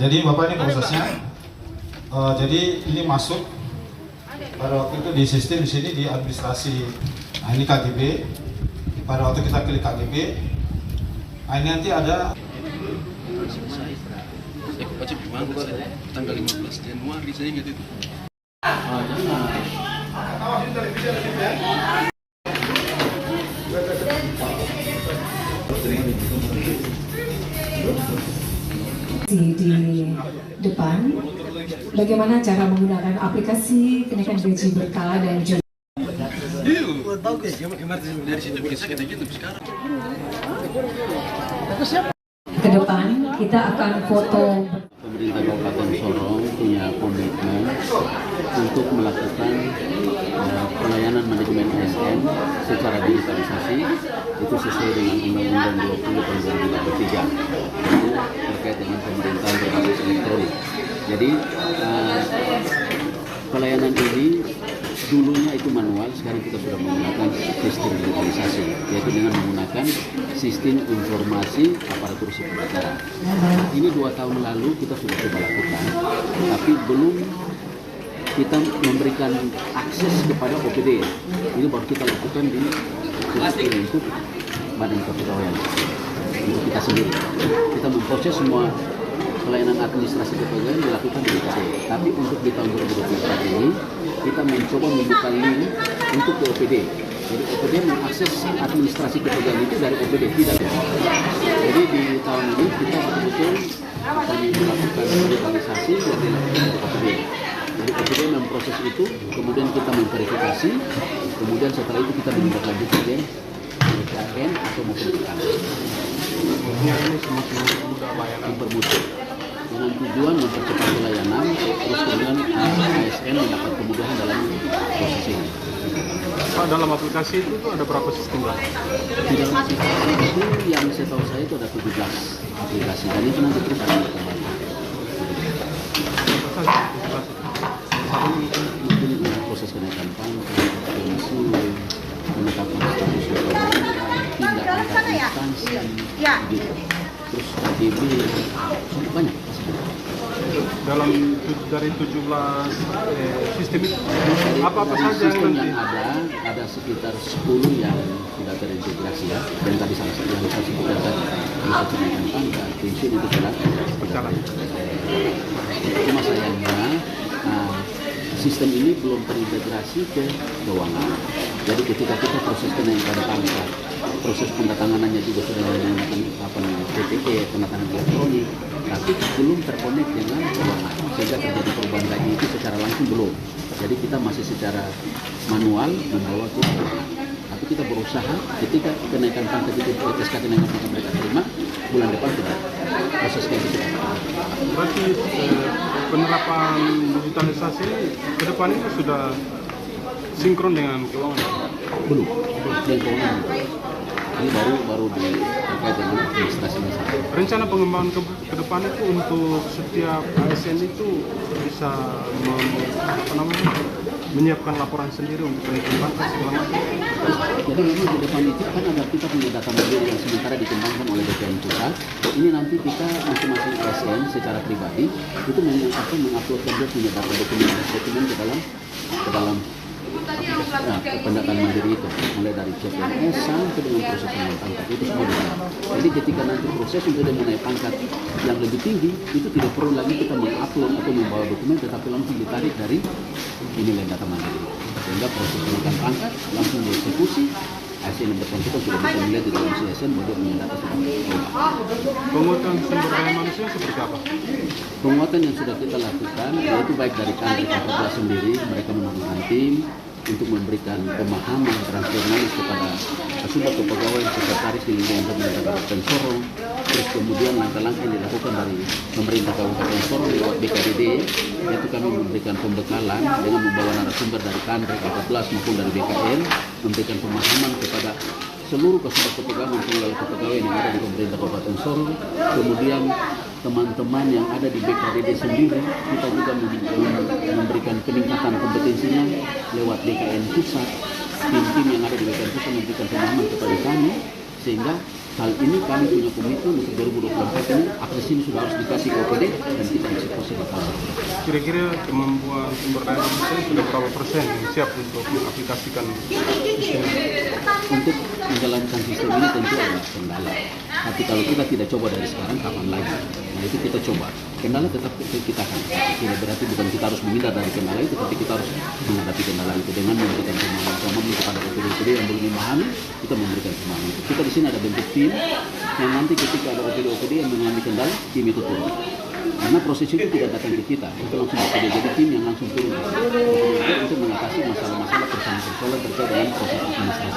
jadi Bapak ini prosesnya. Jadi ini masuk pada waktu itu di sistem di sini di administrasi. Nah ini KGB. Pada waktu kita klik KGB, nah ini nanti ada. Saya baca di mana saya tanggal 15 Januari saya ingat itu. Di depan, bagaimana cara menggunakan aplikasi kenaikan gaji berkala dan juga Dari situ bikin sakit gitu sekarang. ke depan kita akan foto. Pemerintah Kabupaten Sorong punya komitmen untuk melakukan pelayanan manajemen ASN secara digitalisasi itu sesuai dengan Undang-Undang 20 tahun 2023 itu terkait dengan pemerintahan berbasis elektronik. Jadi pelayanan ini dulunya itu manual, sekarang kita sudah menggunakan sistem digitalisasi, yaitu dengan menggunakan sistem informasi aparatur sipil negara. Ini 2 tahun lalu kita sudah coba lakukan, tapi belum kita memberikan akses kepada OPD. Ini baru kita lakukan di untuk Badan Kepegawaian untuk kita sendiri. Kita memproses semua pelayanan administrasi kepegawaian dilakukan di OPD. Tapi untuk di tahun 2024 ini kita mencoba membuka link untuk ke OPD. Jadi OPD mengakses administrasi kepegawaian itu dari OPD, tidak. Jadi di tahun ini kita betul-betul akan melakukan digitalisasi yang dilakukan oleh OPD. Jadi OPD memproses itu, kemudian kita memverifikasi, kemudian setelah itu kita menindaklanjuti ke BKN atau maupun ke kantor. Mempermudah dengan tujuan mempercepat pelayanan, terus kemudian ASN mendapat kemudahan dalam proses ini. Pak, dalam aplikasi itu ada berapa sistem? Di dalam aplikasi itu yang saya tahu saya itu ada 17 aplikasi, dan itu nanti terus akan berkembang. Mungkin proses kenaikan pangkat, pensiun, penetapan status tindak lanjut instansi, gitu. Terus KDB, banyak. Dalam dari 17 sistem itu apa saja sistem nanti? yang ada sekitar 10 yang sudah terintegrasi ya. Dan tadi salah satu yang saya sebutkan tadi bisa kenaikan pangkat, pensiun itu sudah berjalan. Cuma sayangnya sistem ini belum terintegrasi ke keuangan. Jadi ketika kita proses kenaikan pangkat, proses pendatanganannya juga sudah menggunakan PTE, pendatangan elektronik, tapi belum terkonek dengan keuangan, sehingga terjadi perubahan gaji itu secara langsung belum. Jadi kita masih secara manual membawa ke keuangan. Tapi kita berusaha ketika kenaikan pangkat itu, SK kenaikan pangkat mereka terima, bulan depan sudah proses kayak gitu. Berarti penerapan digitalisasi ke depan ini sudah sinkron dengan keuangan? Belum dengan keuangan. Ini baru terkait dengan administrasi masyarakat. Rencana pengembangan ke depan itu untuk setiap ASN itu bisa menyiapkan laporan sendiri untuk kenaikan pangkat segala macam. Jadi memang di depan itu kan ada kita punya data mandiri yang sementara dikembangkan oleh BPN Pusat. Ini nanti kita masing-masing ASN secara pribadi itu menguploadkan dia punya data dokumen ke dalam pendataan mandiri itu, mulai dari CPNS sampai dengan proses menaik pangkat itu semua di dalam. Jadi ketika nanti proses untuk dia menaik pangkat yang lebih tinggi itu tidak perlu lagi kita mengupload atau membawa dokumen, tetapi langsung ditarik dari nilai data mandiri, sehingga proses menaikkan pangkat langsung dieksekusi. ASN yang bersangkutan sudah bisa melihat di dalam CSN bahwa dia punya data sudah berubah. Penguatan sumber daya manusia seperti apa? Penguatan yang sudah kita lakukan yaitu baik dari kantor Kapolda sendiri, mereka menurunkan tim untuk memberikan pemahaman transformatif kepada sumber kepegawaian sekretaris di lingkungan pemerintah Kabupaten Sorong. Terus kemudian langkah-langkah yang dilakukan dari pemerintah Kabupaten Sorong lewat BKDD, yaitu kami memberikan pembekalan dengan membawa narasumber dari Kantor 14 maupun dari BKN, memberikan pemahaman kepada seluruh sumber kepegawaian maupun lembaga kepegawaian yang ada di pemerintah Kabupaten Sorong. Kemudian teman-teman yang ada di BKDD sendiri, kita juga memberikan peningkatan kompetensinya lewat BKN Pusat. Tim-tim yang ada di BKN Pusat memberikan pemahaman kepada kami, sehingga Hal ini kami punya komitmen untuk 2024 ini, akses ini sudah harus dikasih ke OPD dan kita eksekusi di pasar. Kira-kira kemampuan sumber daya manusia sudah berapa persen yang siap untuk mengaplikasikan sistem ini? Untuk menjalankan sistem ini tentu ada kendala. Tapi kalau kita tidak coba dari sekarang, kapan lagi? Nah itu kita coba. Kendala tetap kita akan. Tidak berarti bukan kita harus menghindar dari kendala itu, tapi kita harus menghadapi kendala itu dengan memberikan pemahaman kepada OPD yang belum memahami, kita memberikan pemahaman itu. Kita di sini ada bentuk tim yang nanti ketika ada OPD yang mengalami kendala, tim itu turun. Karena proses itu tidak datang ke kita, itu langsung OPD, jadi tim yang langsung turun untuk mengatasi masalah-masalah persoalan terkait dengan proses administrasi.